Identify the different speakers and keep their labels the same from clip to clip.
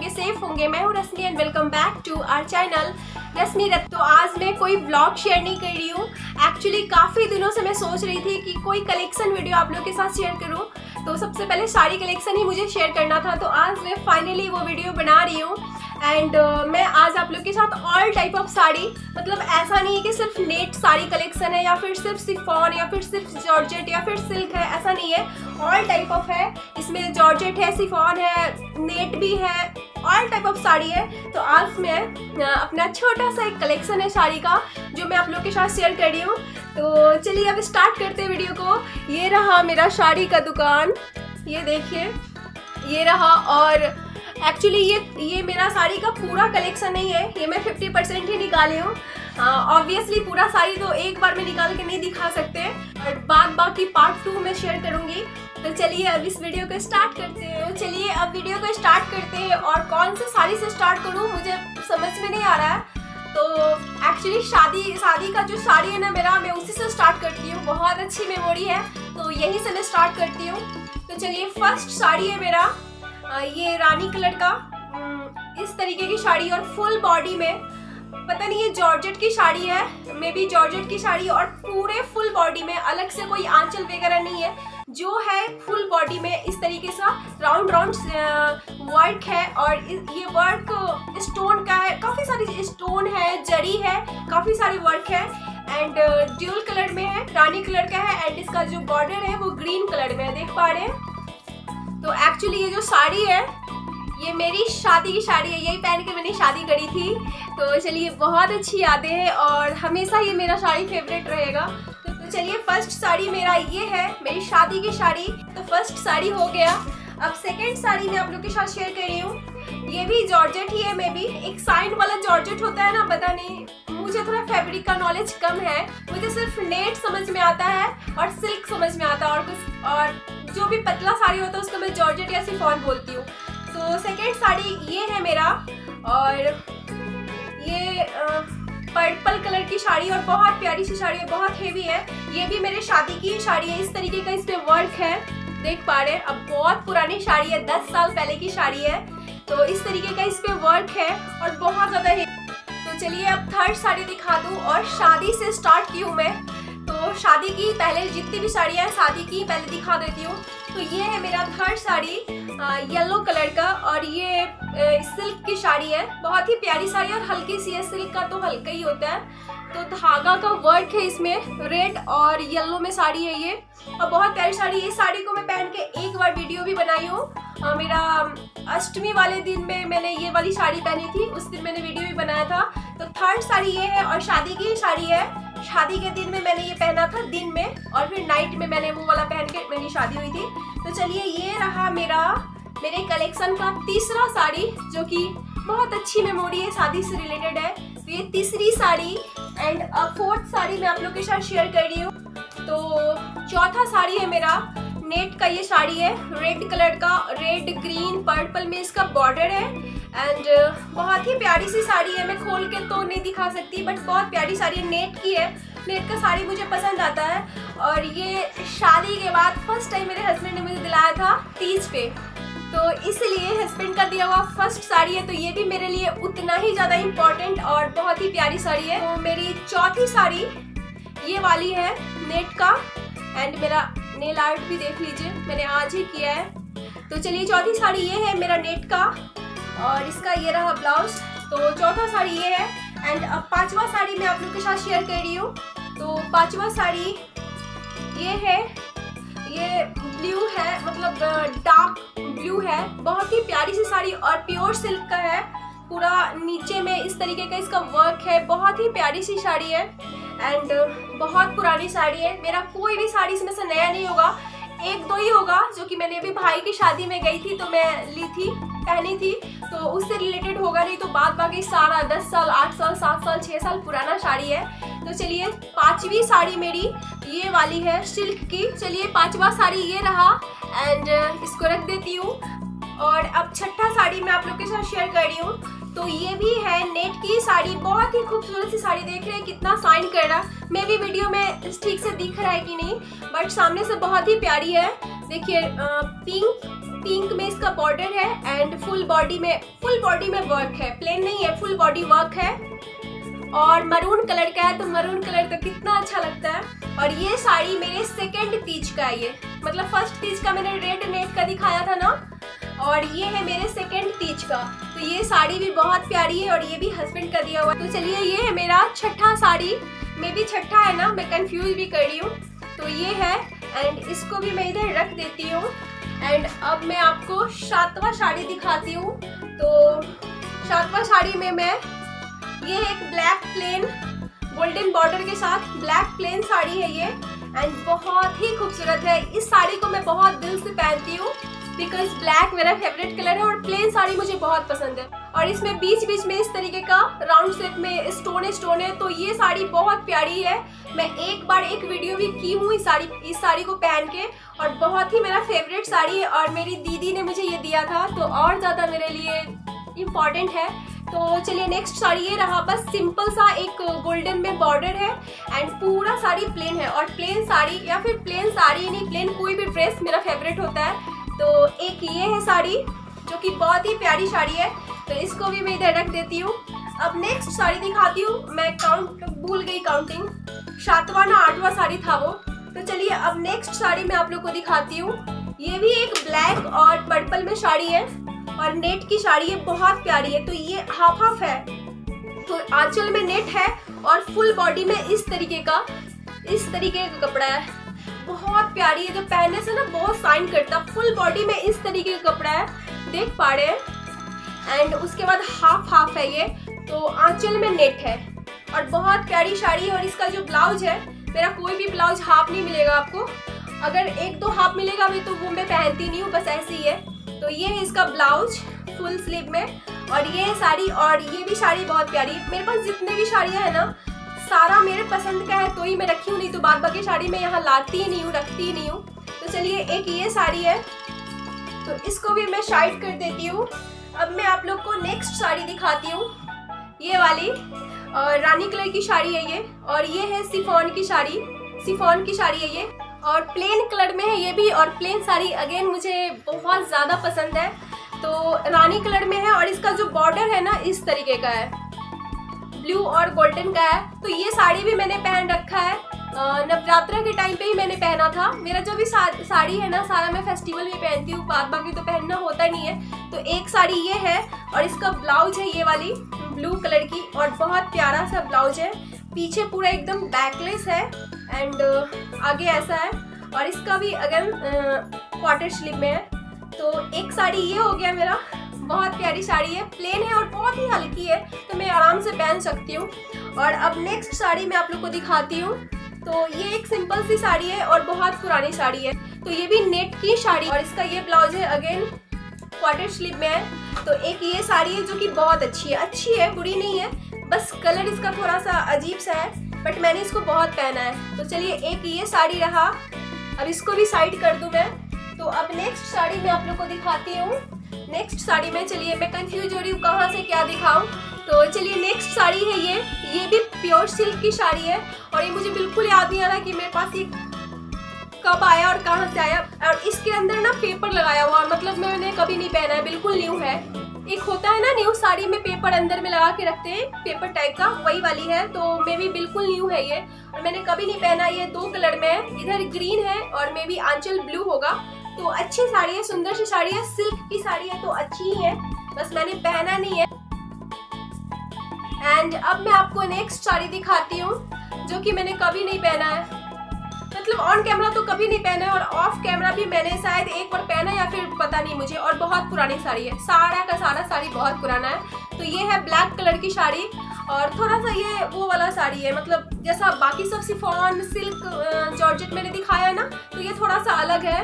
Speaker 1: होंगे, सेफ होंगे। मैं हूँ Rashmi and welcome back to our channel Rashmi Rat. तो आज मैं कोई व्लॉग शेयर नहीं कर रही हूँ। एक्चुअली काफ़ी दिनों से मैं सोच रही थी कि कोई कलेक्शन वीडियो आप लोगों के साथ शेयर करूँ। तो सबसे पहले साड़ी कलेक्शन ही मुझे शेयर करना था, तो आज मैं फाइनली वो वीडियो बना रही हूँ। एंड मैं आज आप लोग के साथ ऑल टाइप ऑफ साड़ी, मतलब ऐसा नहीं है कि सिर्फ नेट साड़ी कलेक्शन है या फिर सिर्फ शिफॉन या फिर सिर्फ जॉर्जेट या फिर सिल्क है, ऐसा नहीं है। ऑल टाइप ऑफ है, इसमें जॉर्जेट है, शिफॉन है, नेट भी है, ऑल टाइप ऑफ साड़ी है। तो आज मैं अपना छोटा सा एक कलेक्शन है साड़ी का जो मैं आप लोग के साथ शेयर कर रही हूँ। तो चलिए अब स्टार्ट करते हैं वीडियो को। ये रहा मेरा साड़ी का दुकान, ये देखिए, ये रहा। और एक्चुअली ये मेरा साड़ी का पूरा कलेक्शन नहीं है, ये मैं 50% ही निकाली हूँ। ऑब्वियसली पूरा साड़ी तो एक बार में निकाल के नहीं दिखा सकते, और बाकी पार्ट 2 में शेयर करूँगी। तो चलिए अब इस वीडियो को स्टार्ट करते हैं। और कौन से साड़ी से स्टार्ट करूँ मुझे समझ में नहीं आ रहा है। तो एक्चुअली शादी का जो साड़ी है ना मेरा, मैं उसी से स्टार्ट करती हूँ। बहुत अच्छी मेमोरी है, तो यहीं से मैं स्टार्ट करती हूँ। तो चलिए फर्स्ट साड़ी है मेरा ये रानी कलर का, इस तरीके की साड़ी और फुल बॉडी में, पता नहीं ये जॉर्जेट की साड़ी है, मे बी जॉर्जेट की साड़ी, और पूरे फुल बॉडी में अलग से कोई आंचल वगैरह नहीं है, जो है फुल बॉडी में इस तरीके सा राउंड वर्क है। और ये वर्क स्टोन का है, काफ़ी सारी स्टोन है, जरी है, काफ़ी सारी वर्क है। एंड ड्यूल कलर में है, रानी कलर का है। एंड इसका जो बॉर्डर है वो ग्रीन कलर में है, देख पा रहे हैं। तो एक्चुअली ये जो साड़ी है ये मेरी शादी की साड़ी है, यही पहन के मैंने शादी करी थी। तो चलिए बहुत अच्छी यादें हैं और हमेशा ये मेरा साड़ी फेवरेट रहेगा। तो चलिए फर्स्ट साड़ी मेरा ये है, मेरी शादी की साड़ी। तो फर्स्ट साड़ी हो गया। अब सेकंड साड़ी मैं आप लोग के साथ शेयर कर रही हूँ। ये भी जॉर्जेट ही है, मे बी एक साइड वाला जॉर्जेट होता है ना, पता नहीं, मुझे थोड़ा फैब्रिक का नॉलेज कम है। मुझे सिर्फ नेट समझ में आता है और सिल्क समझ में आता है, और जो भी पतला साड़ी होता है उसको मैं जॉर्जेट या शिफॉन बोलती हूँ। तो सेकेंड साड़ी ये है मेरा, और ये पर्पल कलर की साड़ी और बहुत प्यारी सी साड़ी है, बहुत हेवी है। ये भी मेरे शादी की साड़ी है, इस तरीके का इस पे वर्क है, देख पा रहे हैं। अब बहुत पुरानी साड़ी है, 10 साल पहले की साड़ी है। तो इस तरीके का इस पे वर्क है और बहुत ज़्यादा हेवी। तो चलिए अब थर्ड साड़ी दिखा दूँ, और शादी से स्टार्ट की हूँ मैं। तो शादी की पहले जितनी भी साड़ियाँ हैं शादी की पहले दिखा देती हूँ। तो ये है मेरा थर्ड साड़ी येलो कलर का, और ये सिल्क की साड़ी है, बहुत ही प्यारी साड़ी और हल्की सी है। सिल्क का तो हल्का ही होता है। तो धागा का वर्क है इसमें, रेड और येलो में साड़ी है ये, और बहुत प्यारी साड़ी है। इस साड़ी को मैं पहन के एक बार वीडियो भी बनाई हूँ। मेरा अष्टमी वाले दिन में मैंने ये वाली साड़ी पहनी थी, उस दिन मैंने वीडियो भी बनाया था। तो थर्ड साड़ी ये है और शादी की साड़ी है। शादी के दिन में मैंने ये पहना था दिन में, और फिर नाइट में मैंने वो वाला पहन के मेरी शादी हुई थी। तो चलिए ये रहा मेरे कलेक्शन का तीसरा साड़ी, जो कि बहुत अच्छी मेमोरी है, शादी से रिलेटेड है। तो ये तीसरी साड़ी। एंड फोर्थ साड़ी मैं आप लोग के साथ शेयर कर रही हूँ। तो चौथा साड़ी है मेरा नेट का, ये साड़ी है रेड कलर का, रेड ग्रीन पर्पल में इसका बॉर्डर है। एंड बहुत ही प्यारी सी साड़ी है, मैं खोल के तो नहीं दिखा सकती, बट बहुत प्यारी साड़ी है, नेट की है। नेट का साड़ी मुझे पसंद आता है, और ये शादी के बाद फर्स्ट टाइम मेरे हस्बैंड ने मुझे दिलाया था तीज पे, तो इसलिए हस्बैंड का दिया हुआ फर्स्ट साड़ी है। तो ये भी मेरे लिए उतना ही ज़्यादा इम्पोर्टेंट और बहुत ही प्यारी साड़ी है। तो मेरी चौथी साड़ी ये वाली है नेट का, एंड मेरा नेल आर्ट भी देख लीजिए, मैंने आज ही किया है। तो चलिए चौथी साड़ी ये है मेरा नेट का, और इसका ये रहा ब्लाउज। तो चौथा साड़ी ये है। एंड अब पांचवा साड़ी मैं आप लोग के साथ शेयर कर रही हूँ। तो पांचवा साड़ी ये है, ये ब्लू है, मतलब डार्क ब्लू है, बहुत ही प्यारी सी साड़ी और प्योर सिल्क का है। पूरा नीचे में इस तरीके का इसका वर्क है, बहुत ही प्यारी सी साड़ी है। एंड बहुत पुरानी साड़ी है, मेरा कोई भी साड़ी इसमें से नया नहीं होगा, एक दो ही होगा, जो कि मैंने अभी भाई की शादी में गई थी तो मैं ली थी, पहनी थी, तो उससे रिलेटेड होगा, नहीं तो बाकी सारा 10 साल 8 साल 7 साल 6 साल पुराना साड़ी है। तो चलिए पांचवी साड़ी मेरी ये वाली है सिल्क की। चलिए पांचवा साड़ी ये रहा, एंड इसको रख देती हूँ। और अब छठा साड़ी मैं आप लोग के साथ शेयर कर रही हूँ। तो ये भी है नेट की साड़ी, बहुत ही खूबसूरत सी साड़ी, देख रहे हैं कितना शाइन कर रहा है। मे भी वीडियो में ठीक से दिख रहा है कि नहीं, बट सामने से बहुत ही प्यारी है। देखिए पिंक पिंक में इसका बॉर्डर है एंड फुल बॉडी में वर्क है, प्लेन नहीं है, फुल बॉडी वर्क है और मरून कलर का है। तो मरून कलर तो कितना अच्छा लगता है। और ये साड़ी मेरे सेकंड तीज का है, ये मतलब फर्स्ट तीज का मैंने रेड नेट का दिखाया था ना, और ये है मेरे सेकंड तीज का। तो ये साड़ी भी बहुत प्यारी है और ये भी हस्बैंड का दिया हुआ है। तो चलिए ये है मेरा छठा साड़ी, मे भी छठा है ना, मैं कंफ्यूज भी कर रही हूँ। तो ये है एंड इसको भी मैं इधर रख देती हूँ। एंड अब मैं आपको सातवां साड़ी दिखाती हूँ। तो सातवां साड़ी में मैं ये एक ब्लैक प्लेन गोल्डन बॉर्डर के साथ ब्लैक प्लेन साड़ी है ये एंड बहुत ही खूबसूरत है। इस साड़ी को मैं बहुत दिल से पहनती हूँ बिकॉज ब्लैक मेरा फेवरेट कलर है और प्लेन साड़ी मुझे बहुत पसंद है। और इसमें बीच बीच में इस तरीके का राउंड शेप में स्टोन है। तो ये साड़ी बहुत प्यारी है। मैं एक बार एक वीडियो भी की हूँ इस साड़ी को पहन के और बहुत ही मेरा फेवरेट साड़ी है और मेरी दीदी ने मुझे ये दिया था तो और ज़्यादा मेरे लिए इम्पॉर्टेंट है। तो चलिए नेक्स्ट साड़ी ये रहा, बस सिंपल सा एक गोल्डन में बॉर्डर है एंड पूरा साड़ी प्लेन है। और प्लेन साड़ी या फिर प्लेन साड़ी नहीं, प्लेन कोई भी ड्रेस मेरा फेवरेट होता है। तो एक ये है साड़ी जो कि बहुत ही प्यारी साड़ी है, तो इसको भी मैं इधर रख देती हूँ। अब नेक्स्ट साड़ी दिखाती हूँ। मैं काउंट भूल गई, काउंटिंग 7वां ना 8वां साड़ी था वो। तो चलिए अब नेक्स्ट साड़ी मैं आप लोग को दिखाती हूँ। ये भी एक ब्लैक और पर्पल में साड़ी है और नेट की साड़ी है, बहुत प्यारी है। तो ये हाफ हाफ है, तो आंचल में नेट है और फुल बॉडी में इस तरीके का कपड़ा है, बहुत प्यारी है। जो पहनने से ना बहुत शाइन करता, फुल बॉडी में इस तरीके का कपड़ा है, देख पा रहे हैं। एंड उसके बाद हाफ हाफ है ये, तो आंचल में नेट है और बहुत प्यारी साड़ी है। और इसका जो ब्लाउज है, मेरा कोई भी ब्लाउज हाफ नहीं मिलेगा आपको, अगर एक दो हाफ मिलेगा भी तो वो मैं पहनती नहीं हूँ, बस ऐसे ही है। तो ये है इसका ब्लाउज फुल स्लीव में और ये है साड़ी। और ये भी साड़ी बहुत प्यारी है। मेरे पास जितने भी साड़ियाँ है ना, सारा मेरे पसंद का है तो ही मैं रखी हूँ, नहीं तो बाद बाकी साड़ी मैं यहाँ लाती ही नहीं हूँ, रखती ही नहीं हूँ। तो चलिए एक ये साड़ी है, तो इसको भी मैं साइड कर देती हूँ। अब मैं आप लोग को नेक्स्ट साड़ी दिखाती हूँ, ये वाली और रानी कलर की साड़ी है ये। और ये है शिफॉन की साड़ी है ये और प्लेन कलर में है ये भी। और प्लेन साड़ी अगेन मुझे बहुत ज़्यादा पसंद है, तो रानी कलर में है और इसका जो बॉर्डर है ना इस तरीके का है, ब्लू और गोल्डन का है। तो ये साड़ी भी मैंने पहन रखा है, नवरात्रा के टाइम पे ही मैंने पहना था। मेरा जो भी साड़ी है ना, सारा मैं फेस्टिवल में पहनती हूँ, बाद बाकी तो पहनना होता नहीं है। तो एक साड़ी ये है और इसका ब्लाउज है ये वाली ब्लू कलर की और बहुत प्यारा सा ब्लाउज है। पीछे पूरा एकदम बैकलेस है एंड आगे ऐसा है और इसका भी अगेन क्वार्टर स्लीव में है। तो एक साड़ी ये हो गया मेरा, बहुत प्यारी साड़ी है, प्लेन है और बहुत ही हल्की है, तो मैं आराम से पहन सकती हूँ। और अब नेक्स्ट साड़ी मैं आप लोग को दिखाती हूँ। तो ये एक सिंपल सी साड़ी है और बहुत पुरानी साड़ी है। तो ये भी नेट की साड़ी और इसका ये ब्लाउज है अगेन क्वार्टर स्लीव में है। तो एक ये साड़ी है जो कि बहुत अच्छी है, बुरी नहीं है, बस कलर इसका थोड़ा सा अजीब सा है, बट मैंने इसको बहुत पहना है। तो चलिए एक ये साड़ी रहा, अब इसको भी साइड कर दूँ मैं। तो अब नेक्स्ट साड़ी मैं आप लोग को दिखाती हूँ। नेक्स्ट साड़ी में, चलिए मैं कंफ्यूज हो रही हूँ कहाँ से क्या दिखाऊँ। तो चलिए नेक्स्ट साड़ी है ये भी प्योर सिल्क की साड़ी है और ये मुझे बिल्कुल याद नहीं आ रहा कि मेरे पास ये कब आया और कहाँ से आया। और इसके अंदर ना पेपर लगाया हुआ, मतलब मैंने कभी नहीं पहना है, बिल्कुल न्यू है। एक होता है ना न्यू साड़ी में पेपर अंदर में लगा के रखते हैं, पेपर टाइप का, वही वाली है। तो मे भी बिल्कुल न्यू है ये और मैंने कभी नहीं पहना। ये 2 कलर में है, इधर ग्रीन है और मे भी आंचल ब्लू होगा। तो अच्छी साड़ी है, सुंदर सी साड़ी है, सिल्क की साड़ी है तो अच्छी ही है, बस मैंने पहना नहीं है। एंड अब मैं आपको नेक्स्ट साड़ी दिखाती हूँ जो कि मैंने कभी नहीं पहना है, मतलब ऑन कैमरा तो कभी नहीं पहना है और ऑफ कैमरा भी मैंने शायद एक बार पहना या फिर पता नहीं मुझे। और बहुत पुरानी साड़ी है, सारा का सारा साड़ी बहुत पुराना है। तो ये है ब्लैक कलर की साड़ी और थोड़ा सा ये वो वाला साड़ी है, मतलब जैसा बाकी सब शिफॉन सिल्क जॉर्जेट मैंने दिखाया है ना, तो ये थोड़ा सा अलग है।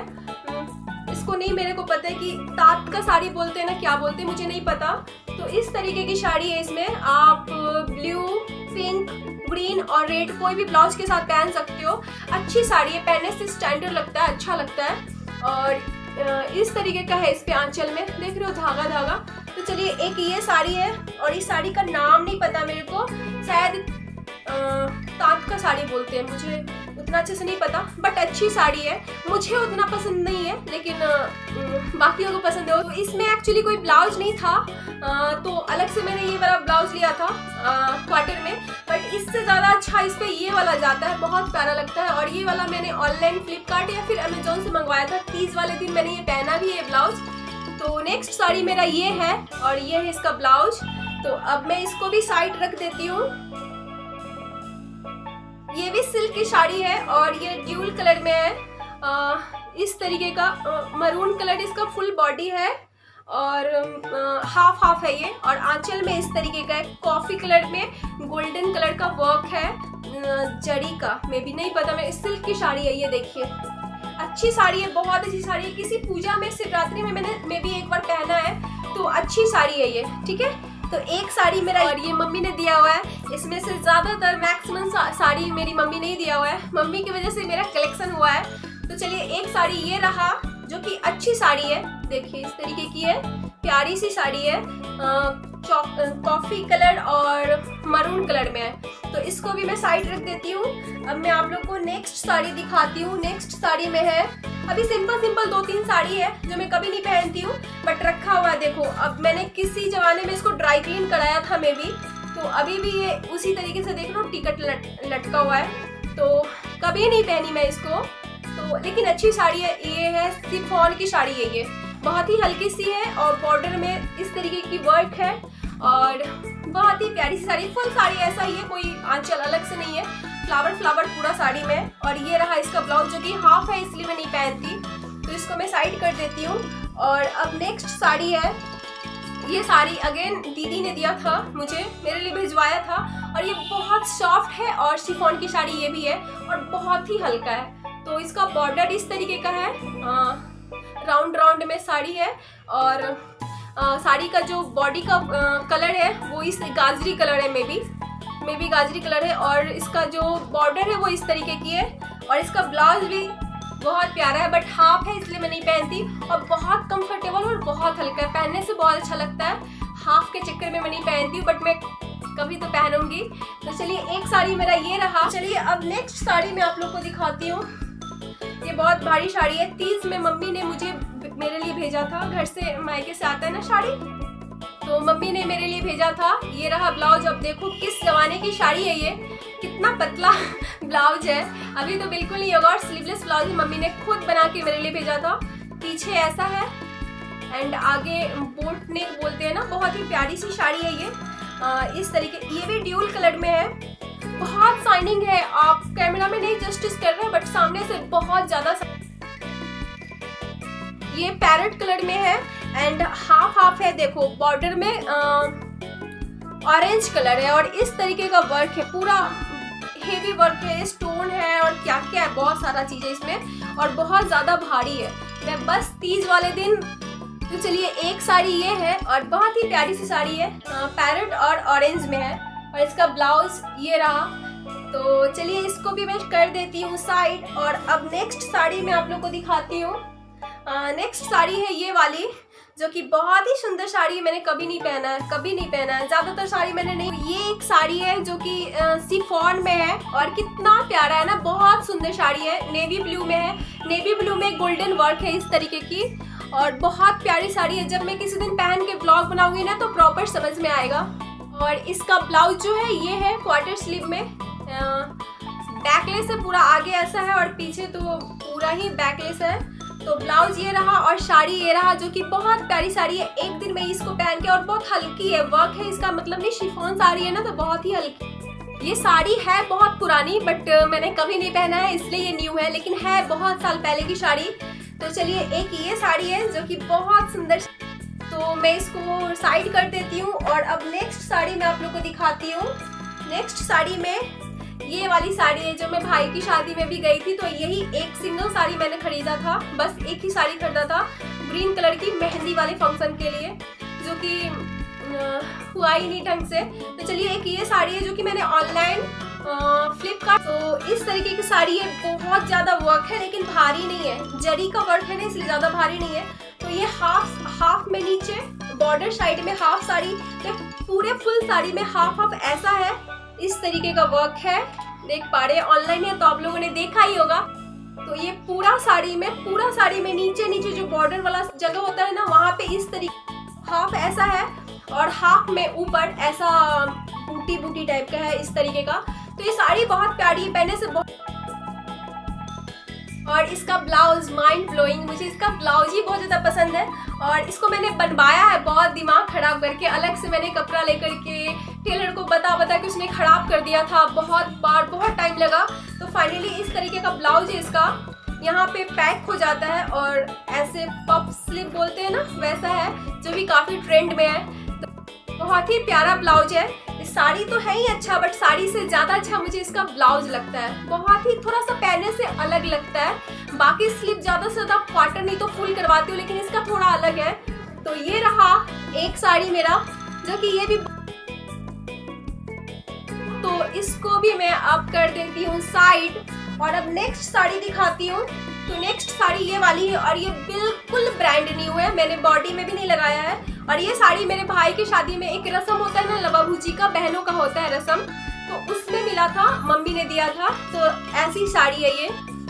Speaker 1: इसको नहीं मेरे को पता है कि तात का साड़ी बोलते हैं ना, क्या बोलते हैं मुझे नहीं पता। तो इस तरीके की साड़ी है, इसमें आप ब्लू, पिंक, ग्रीन और रेड कोई भी ब्लाउज के साथ पहन सकते हो। अच्छी साड़ी है, पहनने से स्टैंडर्ड लगता है, अच्छा लगता है। और इस तरीके का है, इस पे आंचल में देख रहे हो धागा। तो चलिए एक ये साड़ी है और इस साड़ी का नाम नहीं पता मेरे को, शायद तांत का साड़ी बोलते हैं, मुझे उतना अच्छे से नहीं पता, बट अच्छी साड़ी है। मुझे उतना पसंद नहीं है, लेकिन बाकियों को पसंद है। तो इसमें एक्चुअली कोई ब्लाउज नहीं था, तो अलग से मैंने ये वाला ब्लाउज लिया था क्वार्टर में, बट इससे ज़्यादा अच्छा इस पर ये वाला जाता है, बहुत प्यारा लगता है। और ये वाला मैंने ऑनलाइन फ्लिपकार्ट या फिर अमेजोन से मंगवाया था। तीज वाले दिन मैंने ये पहना भी है ब्लाउज। तो नेक्स्ट साड़ी मेरा ये है और ये है इसका ब्लाउज। तो अब मैं इसको भी साइड रख देती हूँ। ये भी सिल्क की साड़ी है और ये ड्यूल कलर में है, इस तरीके का मरून कलर इसका फुल बॉडी है और हाफ हाफ है ये। और आंचल में इस तरीके का है, कॉफी कलर में गोल्डन कलर का वर्क है, जड़ी का, मैं भी नहीं पता, मैं सिल्क की साड़ी है ये। देखिए अच्छी साड़ी है, बहुत अच्छी साड़ी है। किसी पूजा में शिवरात्रि में मैं भी एक बार पहना है, तो अच्छी साड़ी है ये, ठीक है। तो एक साड़ी मेरा और ये मम्मी ने दिया हुआ है। इसमें से ज़्यादातर मैक्सिमम साड़ी मेरी मम्मी ने ही दिया हुआ है, मम्मी की वजह से मेरा कलेक्शन हुआ है। तो चलिए एक साड़ी ये रहा जो कि अच्छी साड़ी है, देखिए इस तरीके की है, प्यारी सी साड़ी है, कॉफ़ी कलर और मरून कलर में है। तो इसको भी मैं साइड रख देती हूँ। अब मैं आप लोग को नेक्स्ट साड़ी दिखाती हूँ। नेक्स्ट साड़ी में है, अभी सिंपल 2-3 साड़ी है जो मैं कभी नहीं पहनती हूँ, बट रखा हुआ है। देखो अब मैंने किसी जमाने में इसको ड्राई क्लीन कराया था मैं भी, तो अभी भी ये उसी तरीके से देख लो टिकट लटका हुआ है, तो कभी नहीं पहनी मैं इसको। तो लेकिन अच्छी साड़ी है, ये है शिफॉन की साड़ी है, ये बहुत ही हल्की सी है और बॉर्डर में इस तरीके की वर्क है और बहुत ही प्यारी सी साड़ी, फुल साड़ी ऐसा ही है, कोई आंचल अलग से नहीं है, फ्लावर पूरा साड़ी में। और ये रहा इसका ब्लाउज जो कि हाफ है, इसलिए मैं नहीं पहनती, तो इसको मैं साइड कर देती हूँ। और अब नेक्स्ट साड़ी है, ये साड़ी अगेन दीदी ने दिया था मुझे, मेरे लिए भिजवाया था, और ये बहुत सॉफ्ट है और शिफॉन की साड़ी ये भी है और बहुत ही हल्का है। तो इसका बॉर्डर इस तरीके का है, राउंड में साड़ी है और साड़ी का जो बॉडी का कलर है वो इस गाजरी कलर है, मे बी गाजरी कलर है, और इसका जो बॉर्डर है वो इस तरीके की है। और इसका ब्लाउज भी बहुत प्यारा है, बट हाफ है इसलिए मैं नहीं पहनती, और बहुत कंफर्टेबल और बहुत हल्का है, पहनने से बहुत अच्छा लगता है। हाफ के चक्कर में मैं नहीं पहनती हूँ, बट मैं कभी तो पहनूंगी। तो चलिए एक साड़ी मेरा ये रहा। चलिए अब नेक्स्ट साड़ी मैं आप लोग को दिखाती हूँ। ये बहुत भारी साड़ी है, तीज में मम्मी ने मेरे लिए भेजा था, घर से मायके से आता है ना साड़ी, तो मम्मी ने मेरे लिए भेजा था। ये रहा ब्लाउज। अब देखो किस जमाने की साड़ी है ये, कितना पतला ब्लाउज है, अभी तो बिल्कुल नहीं होगा, और स्लीवलेस ब्लाउज मम्मी ने खुद बना के मेरे लिए भेजा था। पीछे ऐसा है एंड आगे बोट नेक बोलते हैं ना, बहुत ही प्यारी सी साड़ी है ये, इस तरीके। ये भी ड्यूल कलर में है, बहुत शाइनिंग है, आप कैमरा में नहीं जस्टिस कर रहे हैं, बट सामने से बहुत ज्यादा। ये पैरेट कलर में है एंड हाफ है, देखो बॉर्डर में ऑरेंज कलर है और इस तरीके का वर्क है, पूरा हेवी वर्क है, स्टोन है और क्या क्या है, बहुत सारा चीज है इसमें और बहुत ज्यादा भारी है। मैं बस तीज वाले दिन, तो चलिए एक साड़ी ये है और बहुत ही प्यारी सी साड़ी है, पैरेट और ऑरेंज में है, और इसका ब्लाउज ये रहा। तो चलिए इसको भी मैं कर देती हूँ साइड। और अब नेक्स्ट साड़ी मैं आप लोग को दिखाती हूँ। नेक्स्ट साड़ी है ये वाली, जो कि बहुत ही सुंदर साड़ी है, मैंने कभी नहीं पहना है, ज़्यादातर साड़ी मैंने नहीं। ये एक साड़ी है जो कि शिफॉन में है और कितना प्यारा है ना, बहुत सुंदर साड़ी है, नेवी ब्लू में है, नेवी ब्लू में गोल्डन वर्क है इस तरीके की, और बहुत प्यारी साड़ी है। जब मैं किसी दिन पहन के ब्लॉग बनाऊंगी ना तो प्रॉपर समझ में आएगा। और इसका ब्लाउज जो है ये है क्वार्टर स्लीव में, बैकलेस है पूरा, आगे ऐसा है और पीछे तो पूरा ही बैकलेस है। तो ब्लाउज ये रहा और साड़ी ये रहा, जो कि बहुत प्यारी साड़ी है। एक दिन मैं इसको पहन के, और बहुत हल्की है, वर्क है इसका, मतलब नहीं शिफॉन साड़ी है ना तो बहुत ही हल्की। ये साड़ी है बहुत पुरानी, बट मैंने कभी नहीं पहना है इसलिए ये न्यू है, लेकिन है बहुत साल पहले की साड़ी। तो चलिए एक ये साड़ी है जो कि बहुत सुंदर, तो मैं इसको साइड कर देती हूँ। और अब नेक्स्ट साड़ी मैं आप लोग को दिखाती हूँ। नेक्स्ट साड़ी में ये वाली साड़ी है, जो मैं भाई की शादी में भी गई थी, तो यही एक सिंगल साड़ी मैंने खरीदा था, बस एक ही साड़ी खरीदा था, ग्रीन कलर की, मेहंदी वाले फंक्शन के लिए, जो कि हुआ ही नहीं ढंग से। तो चलिए एक ये साड़ी है जो कि मैंने ऑनलाइन फ्लिपकार्ट, तो इस तरीके की साड़ी है, बहुत ज़्यादा वर्क है लेकिन भारी नहीं है, जरी का वर्क है ना इसलिए ज़्यादा भारी नहीं है। तो ये हाफ में नीचे बॉर्डर साइड में हाफ साड़ी, तो पूरे फुल साड़ी में हाफ ऐसा है, इस तरीके का वर्क है, देख पा रहे हैं, ऑनलाइन है तो आप लोगों ने देखा ही होगा। तो ये पूरा साड़ी में नीचे जो बॉर्डर वाला जगह होता है ना, वहाँ पे इस तरीके हाफ ऐसा है और हाफ में ऊपर ऐसा बूटी टाइप का है इस तरीके का। तो ये साड़ी बहुत प्यारी है, पहनने से बहुत। और इसका ब्लाउज माइंड ब्लोइंग, मुझे इसका ब्लाउज ही बहुत ज़्यादा पसंद है। और इसको मैंने बनवाया है बहुत दिमाग खराब करके, अलग से मैंने कपड़ा लेकर के टेलर को बता के उसने खराब कर दिया था बहुत बार, बहुत टाइम लगा। तो फाइनली इस तरीके का ब्लाउज है इसका, यहाँ पे पैक हो जाता है और ऐसे पफ स्लीव बोलते हैं ना, वैसा है जो भी काफ़ी ट्रेंड में है। तो बहुत ही प्यारा ब्लाउज है। साड़ी तो है ही अच्छा, बट साड़ी से ज़्यादा अच्छा मुझे इसका ब्लाउज लगता है, बहुत ही थोड़ा सा पहनने से अलग लगता है। बाकी स्लीव ज़्यादा से ज़्यादा क्वार्टर नहीं तो फुल करवाती हूँ, लेकिन इसका थोड़ा अलग है। तो ये रहा एक साड़ी मेरा, जो कि ये भी, तो इसको भी मैं अब कर देती हूँ साइड। और अब नेक्स्ट साड़ी दिखाती हूँ। तो नेक्स्ट साड़ी ये वाली है और ये बिल्कुल ब्रांड न्यू है, मैंने बॉडी में भी नहीं लगाया है। और ये साड़ी मेरे भाई की शादी में एक रस्म होता है ना, लवा भूजी का, बहनों का होता है रस्म, तो उसमें मिला था, मम्मी ने दिया था। तो ऐसी साड़ी है ये,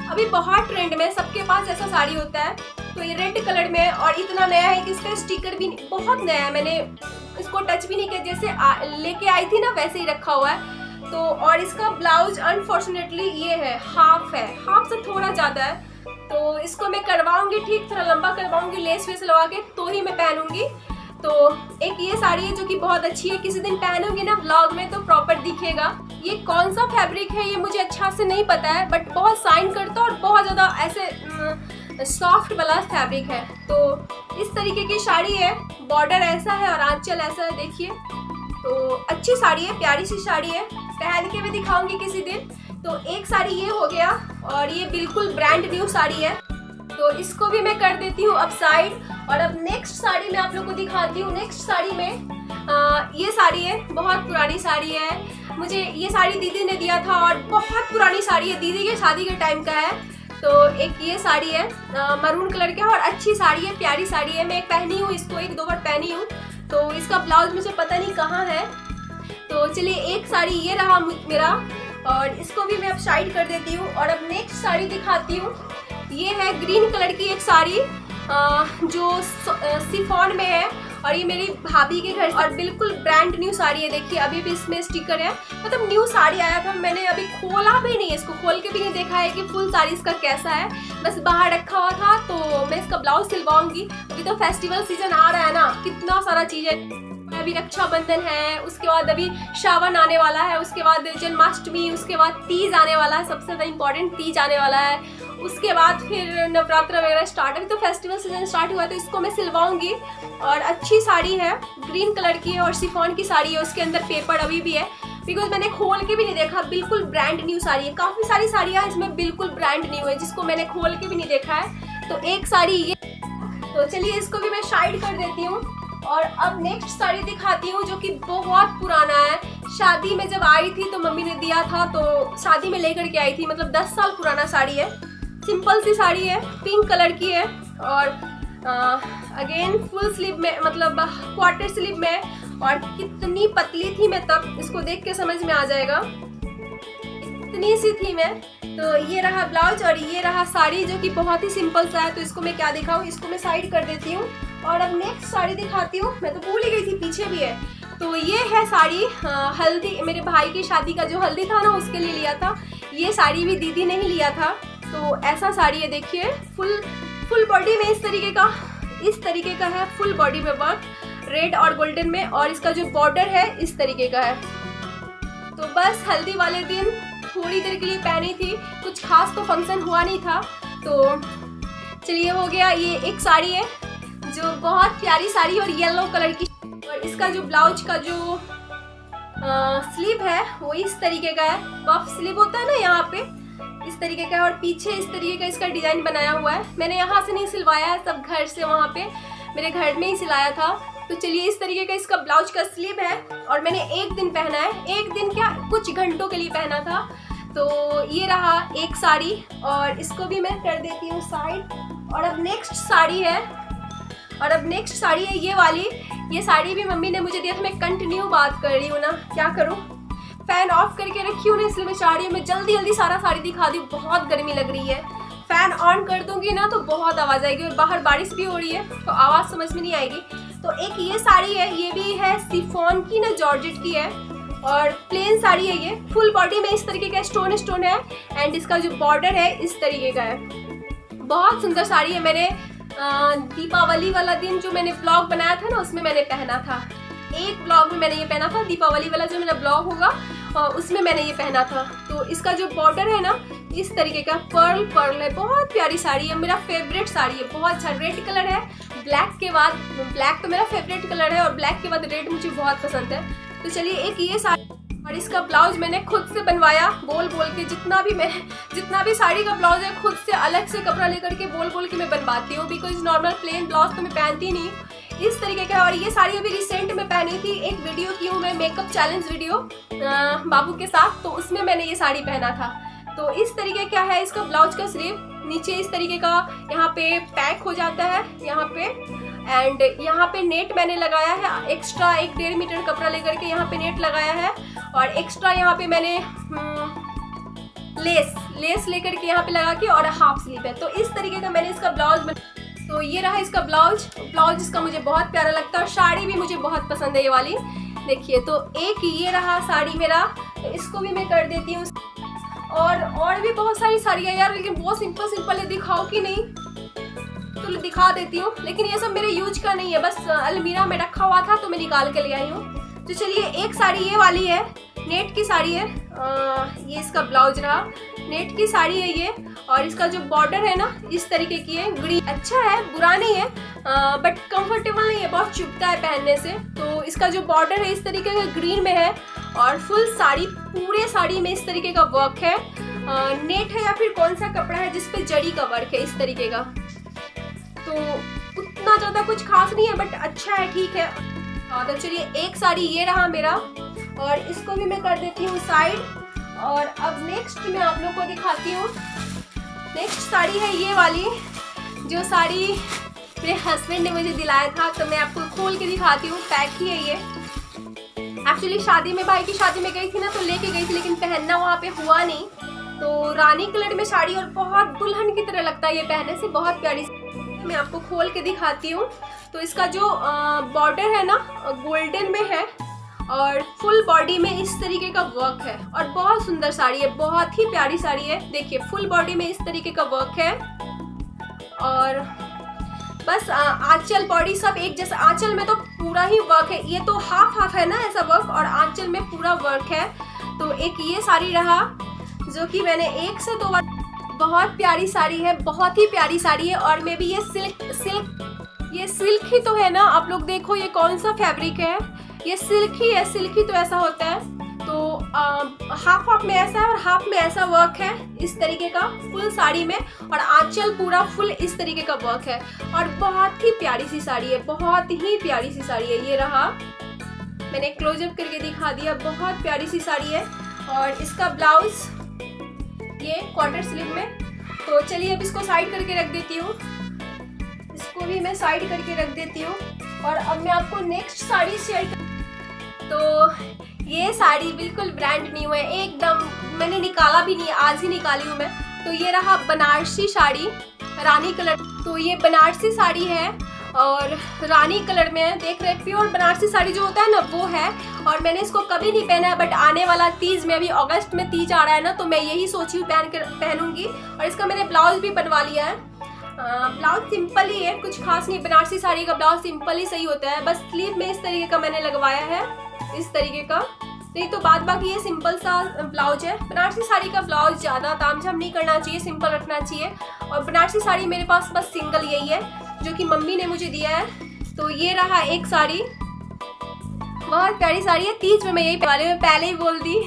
Speaker 1: अभी बहुत ट्रेंड में, सबके पास ऐसा साड़ी होता है। तो ये रेड कलर में और इतना नया है कि इसका स्टिकर भी बहुत नया है, मैंने इसको टच भी नहीं किया, जैसे लेके आई थी ना वैसे ही रखा हुआ है। तो और इसका ब्लाउज अनफॉर्चुनेटली ये है, हाफ से थोड़ा ज़्यादा है। तो इसको मैं करवाऊंगी ठीक, थोड़ा लंबा करवाऊंगी लेस वेस लगा के, तो ही मैं पहनूंगी। तो एक ये साड़ी है जो कि बहुत अच्छी है, किसी दिन पहनूंगी ना व्लॉग में तो प्रॉपर दिखेगा। ये कौन सा फैब्रिक है ये मुझे अच्छा से नहीं पता है, बट बहुत शाइन करता है और बहुत ज़्यादा ऐसे सॉफ्ट वाला फैब्रिक है। तो इस तरीके की साड़ी है, बॉर्डर ऐसा है और आंचल ऐसा है, देखिए। तो अच्छी साड़ी है, प्यारी सी साड़ी है, पहन के भी दिखाऊंगी किसी दिन। तो एक साड़ी ये हो गया और ये बिल्कुल ब्रांड न्यू साड़ी है, तो इसको भी मैं कर देती हूँ अब साइड। और अब नेक्स्ट साड़ी मैं आप लोगों को दिखाती हूँ। नेक्स्ट साड़ी में ये साड़ी है, बहुत पुरानी साड़ी है, मुझे ये साड़ी दीदी ने दिया था और बहुत पुरानी साड़ी है, दीदी के शादी के टाइम का है। तो एक ये साड़ी है मरून कलर का और अच्छी साड़ी है, प्यारी साड़ी है, मैं पहनी हूँ इसको, 1-2 बार पहनी हूँ। तो इसका ब्लाउज मुझे पता नहीं कहाँ है। तो चलिए एक साड़ी ये रहा मेरा और इसको भी मैं अब साइड कर देती हूँ। और अब नेक्स्ट साड़ी दिखाती हूँ। ये है ग्रीन कलर की एक साड़ी जो शिफॉन में है और ये मेरी भाभी के घर और बिल्कुल ब्रांड न्यू साड़ी है। देखिए अभी भी इसमें स्टिकर है, मतलब न्यू साड़ी आया था, मैंने अभी खोला भी नहीं, इसको खोल के भी नहीं देखा है कि फुल साड़ी इसका कैसा है, बस बाहर रखा हुआ था। तो मैं इसका ब्लाउज सिलवाऊंगी, अभी तो फेस्टिवल सीजन आ रहा है ना, कितना सारा चीज़ें, अभी रक्षाबंधन है, उसके बाद अभी श्रावण आने वाला है, उसके बाद जन्माष्टमी, उसके बाद तीज आने वाला है, सबसे ज़्यादा इम्पोर्टेंट तीज आने वाला है, उसके बाद फिर नवरात्र वगैरह स्टार्ट, अभी तो फेस्टिवल सीजन स्टार्ट हुआ है। तो इसको मैं सिलवाऊंगी और अच्छी साड़ी है, ग्रीन कलर की है और शिफॉन की साड़ी है, उसके अंदर पेपर अभी भी है, बिकॉज मैंने खोल के भी नहीं देखा, बिल्कुल ब्रांड न्यू साड़ी है। काफ़ी सारी साड़ियाँ इसमें बिल्कुल ब्रांड न्यू है जिसको मैंने खोल के भी नहीं देखा है। तो एक साड़ी ये, तो चलिए इसको भी मैं साइड कर देती हूँ। और अब नेक्स्ट साड़ी दिखाती हूँ जो कि बहुत पुराना है, शादी में जब आई थी तो मम्मी ने दिया था, तो शादी में लेकर के आई थी, मतलब 10 साल पुराना साड़ी है, सिंपल सी साड़ी है, पिंक कलर की है और अगेन फुल स्लीव में, मतलब क्वार्टर स्लीव में, और कितनी पतली थी मैं तब, इसको देख के समझ में आ जाएगा, इतनी सी थी मैं। तो ये रहा ब्लाउज और ये रहा साड़ी जो कि बहुत ही सिंपल सा है। तो इसको मैं क्या दिखाऊँ, इसको मैं साइड कर देती हूँ। और अब नेक्स्ट साड़ी दिखाती हूँ, मैं तो भूल ही गई थी, पीछे भी है। तो ये है साड़ी, हल्दी, मेरे भाई की शादी का जो हल्दी था ना उसके लिए लिया था, ये साड़ी भी दीदी ने ही लिया था। तो ऐसा साड़ी है, देखिए फुल बॉडी में इस तरीके का है, फुल बॉडी में वर्क रेड और गोल्डन में, और इसका जो बॉर्डर है इस तरीके का है। तो बस हल्दी वाले दिन थोड़ी देर के लिए पहनी थी, कुछ खास तो फंक्शन हुआ नहीं था। तो चलिए हो गया। ये एक साड़ी है जो बहुत प्यारी साड़ी और येलो कलर की, और इसका जो ब्लाउज का जो स्लीव है वो इस तरीके का है, पफ स्लीव होता है ना यहाँ पे, इस तरीके का है, और पीछे इस तरीके का इसका डिजाइन बनाया हुआ है। मैंने यहाँ से नहीं सिलवाया है, सब घर से, वहाँ पे मेरे घर में ही सिलाया था। तो चलिए इस तरीके का इसका ब्लाउज का स्लीव है और मैंने एक दिन पहना है, एक दिन क्या कुछ घंटों के लिए पहना था। तो ये रहा एक साड़ी और इसको भी मैं कर देती हूँ साइड। और अब नेक्स्ट साड़ी है ये वाली। ये साड़ी भी मम्मी ने मुझे दिया था, मैं कंटिन्यू बात कर रही हूँ ना, क्या करूँ, फैन ऑफ करके रखी हूँ ना, इसलिए मैं चाह रही हूँ मैं जल्दी जल्दी सारा साड़ी दिखा दूँ। बहुत गर्मी लग रही है, फैन ऑन कर दूंगी ना तो बहुत आवाज़ आएगी, और बाहर बारिश भी हो रही है तो आवाज़ समझ में नहीं आएगी। तो एक ये साड़ी है, ये भी है शिफॉन की ना, जॉर्जेट की है, और प्लेन साड़ी है ये। फुल बॉडी में इस तरीके का स्टोन है, एंड इसका जो बॉर्डर है इस तरीके का है। बहुत सुंदर साड़ी है। मैंने दीपावली वाला दिन जो मैंने ब्लॉग बनाया था ना, उसमें मैंने पहना था। एक ब्लॉग में मैंने ये पहना था, दीपावली वाला जो मेरा ब्लॉग होगा उसमें मैंने ये पहना था। तो इसका जो बॉर्डर है ना, इस तरीके का पर्ल है। बहुत प्यारी साड़ी है, मेरा फेवरेट साड़ी है। बहुत अच्छा रेड कलर है, ब्लैक के बाद, ब्लैक तो मेरा फेवरेट कलर है और ब्लैक के बाद रेड मुझे बहुत पसंद है। तो चलिए एक ये साड़ी, और इसका ब्लाउज मैंने खुद से बनवाया बोल के। जितना भी साड़ी का ब्लाउज है खुद से अलग से कपड़ा लेकर के बोल के मैं बनवाती हूँ, बिकॉज नॉर्मल प्लेन ब्लाउज तो मैं पहनती नहीं इस तरीके का। और ये साड़ी अभी रिसेंट में पहनी थी, एक वीडियो की हूँ मैं, मेकअप चैलेंज वीडियो बाबू के साथ, तो उसमें मैंने ये साड़ी पहना था। तो इस तरीके क्या है इसका ब्लाउज का स्लीव, नीचे इस तरीके का यहाँ पे पैक हो जाता है यहाँ पे, एंड यहाँ पे नेट मैंने लगाया है एक्स्ट्रा, 1-1.5 मीटर कपड़ा लेकर के यहाँ पे नेट लगाया है, और एक्स्ट्रा यहाँ पे मैंने लेस लेकर के यहाँ पे लगा के, और हाफ स्लीव है। तो इस तरीके का मैंने इसका ब्लाउज तो ये रहा इसका ब्लाउज इसका मुझे बहुत प्यारा लगता है, और साड़ी भी मुझे बहुत पसंद है ये वाली। देखिए, तो एक ये रहा साड़ी मेरा, तो इसको भी मैं कर देती हूँ। और भी बहुत सारी साड़ियाँ यार, लेकिन बहुत सिंपल है, दिखाओ कि नहीं तो दिखा देती हूँ, लेकिन ये सब मेरे यूज का नहीं है, बस अलमीरा में रखा हुआ था तो मैं निकाल के ले आई हूँ। तो चलिए, एक साड़ी ये वाली है, नेट की साड़ी है, ये इसका ब्लाउज रहा, नेट की साड़ी है ये, और इसका जो बॉर्डर है ना इस तरीके की है, ग्रीन। अच्छा है, बुरा नहीं है, बट कंफर्टेबल नहीं है, बहुत चुभता है पहनने से। तो इसका जो बॉर्डर है इस तरीके का ग्रीन में है, और फुल साड़ी, पूरे साड़ी में इस तरीके का वर्क है। नेट है या फिर कौन सा कपड़ा है जिसपे जड़ी का वर्क है इस तरीके का। तो उतना ज़्यादा कुछ खास नहीं है, बट अच्छा है, ठीक है। तो चलिए, एक साड़ी ये रहा मेरा, और इसको भी मैं कर देती हूँ साइड। और अब नेक्स्ट मैं आप लोग को दिखाती हूँ। नेक्स्ट साड़ी है ये वाली, जो साड़ी मेरे हस्बैंड ने मुझे दिलाया था, तो मैं आपको खोल के दिखाती हूँ। पैक ही है ये। एक्चुअली शादी में, भाई की शादी में गई थी ना, तो लेके गई थी, लेकिन पहनना वहाँ पे हुआ नहीं। तो रानी कलर में साड़ी, और बहुत दुल्हन की तरह लगता है ये पहनने से, बहुत प्यारी। मैं आपको खोल के दिखाती हूँ। तो इसका जो बॉर्डर है ना, गोल्डन में है, और फुल बॉडी में इस तरीके का वर्क है, और बहुत सुंदर साड़ी है, बहुत ही प्यारी साड़ी है। देखिए, फुल बॉडी में इस तरीके का वर्क है, और बस आंचल, बॉडी सब एक जैसा। आंचल में तो पूरा ही वर्क है, ये तो हाफ है ना ऐसा वर्क, और आंचल में पूरा वर्क है। तो एक ये साड़ी रहा, जो कि मैंने 1 से 2 बार, बहुत प्यारी साड़ी है, बहुत ही प्यारी साड़ी है। और मे भी ये सिल्क ही तो है ना, आप लोग देखो ये कौन सा फैब्रिक है, ये सिल्क ही है, सिल्क ही तो ऐसा होता है। तो हाफ में ऐसा है और हाफ में ऐसा वर्क है इस तरीके का फुल साड़ी में, और आंचल पूरा फुल इस तरीके का वर्क है, और बहुत ही प्यारी सी साड़ी है, बहुत ही प्यारी सी साड़ी है। ये रहा, मैंने क्लोजअप करके दिखा दिया, बहुत प्यारी सी साड़ी है। और इसका ब्लाउज ये क्वार्टर स्लीव में। तो चलिए, अब इसको साइड करके रख देती हूँ, इसको भी मैं साइड करके रख देती हूँ। और अब मैं आपको नेक्स्ट साड़ी शेयर। तो ये साड़ी बिल्कुल ब्रांड न्यू है, एकदम, मैंने निकाला भी नहीं, आज ही निकाली हूँ मैं। तो ये रहा बनारसी साड़ी, रानी कलर। तो ये बनारसी साड़ी है और रानी कलर में है, देख रहे हैं, प्योर बनारसी साड़ी जो होता है ना वो है। और मैंने इसको कभी नहीं पहना है, बट आने वाला तीज में, अभी अगस्त में तीज आ रहा है ना, तो मैं यही सोची हूँ पहनूंगी। और इसका मैंने ब्लाउज भी बनवा लिया है। ब्लाउज सिंपल ही है, कुछ खास नहीं, बनारसी साड़ी का ब्लाउज सिंपल ही सही होता है। बस स्लीव में इस तरीके का मैंने लगवाया है, इस तरीके का, नहीं तो बाद बाकी ये सिंपल सा ब्लाउज है। बनारसी साड़ी का ब्लाउज ज़्यादा तामझाम नहीं करना चाहिए, सिंपल रखना चाहिए। और बनारसी साड़ी मेरे पास बस सिंगल यही है, जो कि मम्मी ने मुझे दिया है। तो ये रहा एक साड़ी, बहुत प्यारी साड़ी है। तीज में मैं यही वाले में पहले ही बोल दी,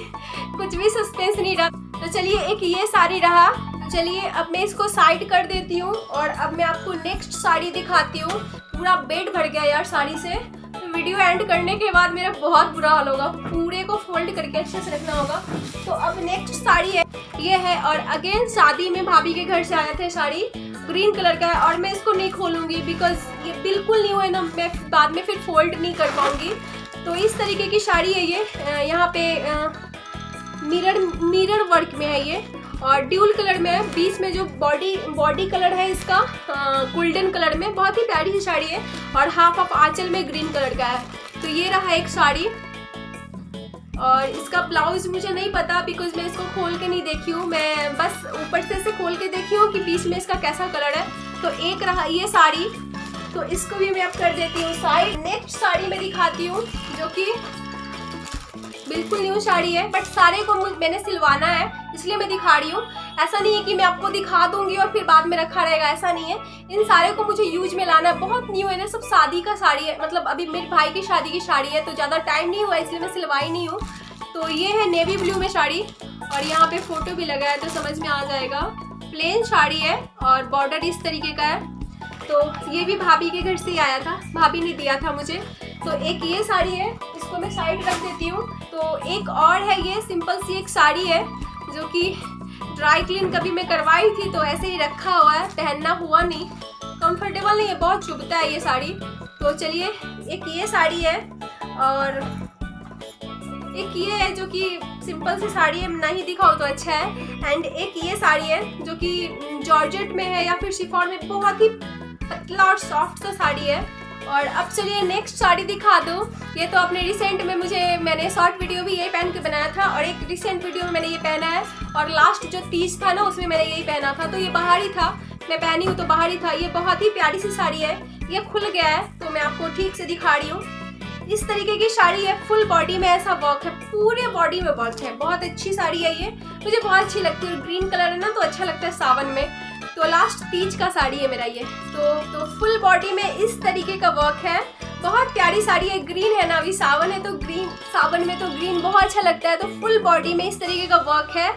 Speaker 1: कुछ भी सस्पेंस नहीं रहा। तो चलिए, एक ये साड़ी रहा। चलिए, अब मैं इसको साइड कर देती हूँ, और अब मैं आपको नेक्स्ट साड़ी दिखाती हूँ। पूरा बेड भर गया यार साड़ी से, तो वीडियो एंड करने के बाद मेरा बहुत बुरा हाल होगा, पूरे को फोल्ड करके अच्छे से रखना होगा। तो अब नेक्स्ट साड़ी है, ये है, और अगेन शादी में भाभी के घर से आए थे साड़ी, ग्रीन कलर का है। और मैं इसको नहीं खोलूँगी, बिकॉज ये बिल्कुल न्यू है ना, मैं बाद में फिर फोल्ड नहीं कर पाऊँगी। तो इस तरीके की साड़ी है ये, यहाँ पे मिरर वर्क में है ये और ड्यूल कलर में है। बीच में जो बॉडी कलर है इसका गोल्डन कलर में, बहुत ही प्यारी सी साड़ी है और हाफ ऑफ आंचल में ग्रीन कलर का है। तो ये रहा एक साड़ी और इसका ब्लाउज मुझे नहीं पता बिकॉज मैं इसको खोल के नहीं देखी हूँ, मैं बस ऊपर से इसे खोल के देखी हूँ कि बीच में इसका कैसा कलर है। तो एक रहा ये साड़ी, तो इसको भी मैं अब कर देती हूँ साइड। नेक्स्ट साड़ी मैं दिखाती हूँ जो कि बिल्कुल न्यू साड़ी है, बट सारे को मैंने सिलवाना है इसलिए मैं दिखा रही हूँ। ऐसा नहीं है कि मैं आपको दिखा दूंगी और फिर बाद में रखा रहेगा, ऐसा नहीं है। इन सारे को मुझे यूज में लाना है, बहुत न्यू है ना, सब शादी का साड़ी है, मतलब अभी मेरे भाई की शादी की साड़ी है तो ज़्यादा टाइम नहीं हुआ इसलिए मैं सिलवाई नहीं हूँ। तो ये है नेवी ब्लू में साड़ी और यहाँ पे फोटो भी लगा है तो समझ में आ जाएगा। प्लेन साड़ी है और बॉर्डर इस तरीके का है। तो ये भी भाभी के घर से ही आया था, भाभी ने दिया था मुझे। तो एक ये साड़ी है, इसको मैं साइड रख देती हूँ। तो एक और है, ये सिंपल सी एक साड़ी है जो कि ड्राई क्लीन कभी मैं करवाई थी तो ऐसे ही रखा हुआ है, पहनना हुआ नहीं, कंफर्टेबल नहीं है, बहुत चुभता है ये साड़ी। तो चलिए एक ये साड़ी है और एक ये है जो कि सिंपल सी साड़ी है, नहीं दिखाओ तो अच्छा है। एंड एक ये साड़ी है जो कि जॉर्जेट में है या फिर शिफॉन में, बहुत ही पतला और सॉफ्ट सा साड़ी है। और अब चलिए नेक्स्ट साड़ी दिखा दो। ये तो अपने रिसेंट में मैंने शॉर्ट वीडियो भी यही पहन के बनाया था और एक रिसेंट वीडियो में मैंने ये पहना है और लास्ट जो तीज था ना उसमें मैंने यही पहना था। तो ये बाहर ही था, मैं पहनी हूँ तो बाहर ही था। ये बहुत ही प्यारी सी साड़ी है, ये खुल गया है तो मैं आपको ठीक से दिखा रही हूँ। इस तरीके की साड़ी है, फुल बॉडी में ऐसा वर्क है, पूरे बॉडी में वर्क है, बहुत अच्छी साड़ी है ये, मुझे बहुत अच्छी लगती है। ग्रीन कलर है ना तो अच्छा लगता है सावन में। तो लास्ट तीज का साड़ी है मेरा ये। तो फुल बॉडी में इस तरीके का वर्क है, बहुत प्यारी साड़ी है। ग्रीन है ना, अभी सावन है तो ग्रीन, सावन में तो ग्रीन बहुत अच्छा लगता है। तो फुल बॉडी में इस तरीके का वर्क है।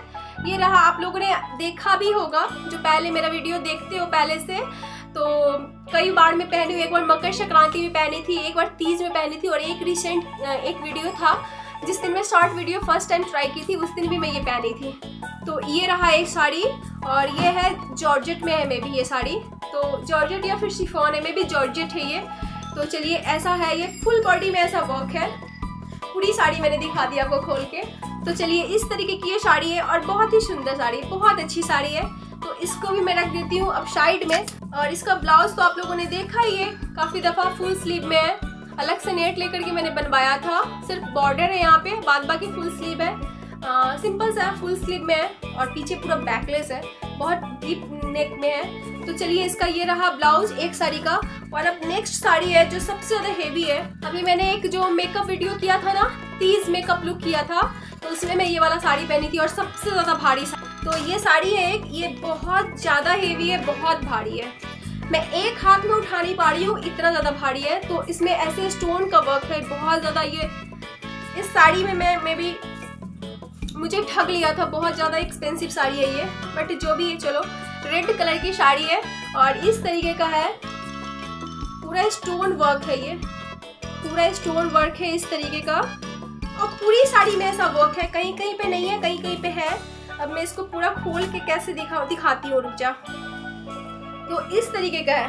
Speaker 1: ये रहा, आप लोगों ने देखा भी होगा जो पहले मेरा वीडियो देखते हो पहले से, तो कई बार मैं पहनी हूँ। एक बार मकर संक्रांति में पहनी थी, एक बार तीज में पहनी थी और एक रिसेंट एक वीडियो था जिस दिन मैं short video first time try की थी, उस दिन भी मैं ये पहनी थी। तो ये रहा एक साड़ी और ये है जॉर्जेट में है मे भी ये साड़ी, तो जॉर्जेट या फिर शिफॉन है, मे भी जॉर्जेट है ये। तो चलिए ऐसा है, ये फुल बॉडी में ऐसा वर्क है। पूरी साड़ी मैंने दिखा दी आपको खोल के। तो चलिए इस तरीके की ये साड़ी है और बहुत ही सुंदर साड़ी, बहुत अच्छी साड़ी है। तो इसको भी मैं रख देती हूँ अब साइड में। और इसका ब्लाउज तो आप लोगों ने देखा ही है, काफ़ी दफ़ा फुल स्लीव में है, अलग से नेट लेकर के मैंने बनवाया था। सिर्फ बॉर्डर है यहाँ पे, बाद बाकी फुल स्लीव है, सिंपल सा फुल स्लीव में है और पीछे पूरा बैकलेस है, बहुत डीप नेक में है। तो चलिए इसका ये रहा ब्लाउज एक साड़ी का। और अब नेक्स्ट साड़ी है जो सबसे ज़्यादा हेवी है। अभी मैंने एक जो मेकअप वीडियो किया था ना, तीज मेकअप लुक किया था, तो उसमें मैं ये वाला साड़ी पहनी थी और सबसे ज़्यादा भारी। तो ये साड़ी है एक, ये बहुत ज़्यादा हेवी है, बहुत भारी है, मैं एक हाथ में उठा नहीं पा रही हूँ, इतना ज़्यादा भारी है। तो इसमें ऐसे स्टोन का वर्क है बहुत ज़्यादा। ये इस साड़ी में मैं भी मुझे ठग लिया था, बहुत ज़्यादा एक्सपेंसिव साड़ी है ये, बट जो भी है चलो। रेड कलर की साड़ी है और इस तरीके का है, पूरा स्टोन वर्क है, ये पूरा स्टोन वर्क है इस तरीके का। और पूरी साड़ी में ऐसा वर्क है, कहीं कहीं पे नहीं है, कहीं कहीं पे है। अब मैं इसको पूरा खोल के कैसे दिखाती हूँ, रुक जा। तो इस तरीके का है,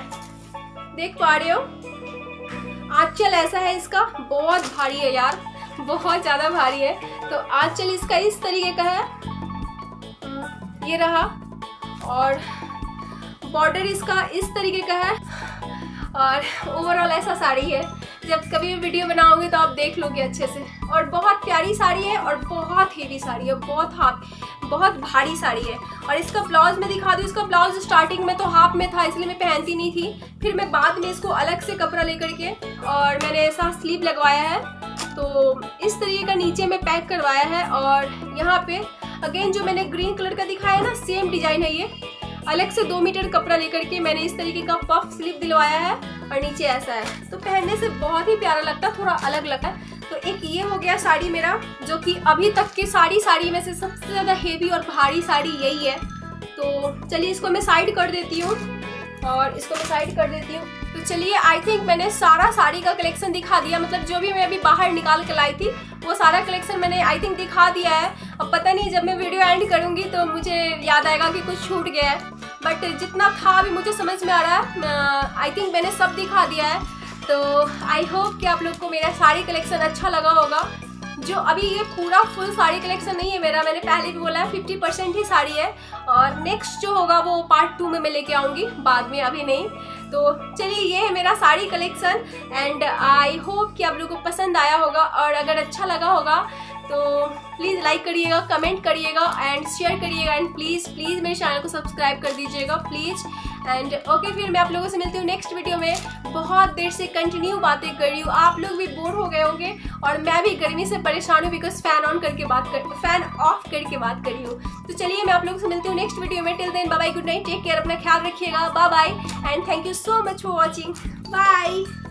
Speaker 1: देख पा रहे हो। आंचल ऐसा है इसका, बहुत भारी है यार, बहुत ज़्यादा भारी है। तो आंचल इसका इस तरीके का है, ये रहा। और बॉर्डर इसका इस तरीके का है और ओवरऑल ऐसा साड़ी है। जब कभी भी वीडियो बनाओगे तो आप देख लोगे अच्छे से। और बहुत प्यारी साड़ी है और बहुत हेवी साड़ी है, बहुत भारी साड़ी है। और इसका ब्लाउज मैं दिखा दूँ। इसका ब्लाउज स्टार्टिंग में तो हाफ में था इसलिए मैं पहनती नहीं थी, फिर मैं बाद में इसको अलग से कपड़ा लेकर के और मैंने ऐसा स्लीव लगवाया है। तो इस तरीके का नीचे में पैक करवाया है। और यहाँ पे अगेन जो मैंने ग्रीन कलर का दिखाया है ना, सेम डिजाइन है ये। अलग से 2 मीटर कपड़ा लेकर के मैंने इस तरीके का पफ स्लीव दिलवाया है और नीचे ऐसा है। तो पहनने से बहुत ही प्यारा लगता है, थोड़ा अलग लगता है। तो एक ये हो गया साड़ी मेरा, जो कि अभी तक की साड़ी में से सबसे ज़्यादा हेवी और भारी साड़ी यही है। तो चलिए इसको मैं साइड कर देती हूँ और इसको मैं साइड कर देती हूँ। तो चलिए आई थिंक मैंने सारा साड़ी का कलेक्शन दिखा दिया, मतलब जो भी मैं अभी बाहर निकाल के लाई थी वो सारा कलेक्शन मैंने आई थिंक दिखा दिया है। अब पता नहीं जब मैं वीडियो एंड करूँगी तो मुझे याद आएगा कि कुछ छूट गया है, बट जितना था अभी मुझे समझ में आ रहा है, आई थिंक मैंने सब दिखा दिया है। तो आई होप कि आप लोग को मेरा साड़ी कलेक्शन अच्छा लगा होगा। जो अभी ये पूरा फुल साड़ी कलेक्शन नहीं है मेरा, मैंने पहले भी बोला है 50% ही साड़ी है, और नेक्स्ट जो होगा वो पार्ट 2 में मैं लेके आऊँगी बाद में, अभी नहीं। तो चलिए ये है मेरा sari collection and I hope कि आप लोगों को पसंद आया होगा, और अगर अच्छा लगा होगा तो प्लीज़ लाइक करिएगा, कमेंट करिएगा एंड शेयर करिएगा, एंड प्लीज़ मेरे चैनल को सब्सक्राइब कर दीजिएगा प्लीज़। एंड ओके, फिर मैं आप लोगों से मिलती हूँ नेक्स्ट वीडियो में। बहुत देर से कंटिन्यू बातें कर रही हूँ, आप लोग भी बोर हो गए होंगे और मैं भी गर्मी से परेशान हूँ बिकॉज फैन ऑफ करके बात कर रही हूँ। तो चलिए मैं आप लोगों से मिलती हूँ नेक्स्ट वीडियो में। Till then bye bye, good night, take care, अपना ख्याल रखिएगा, bye bye and thank you so much for watching, bye.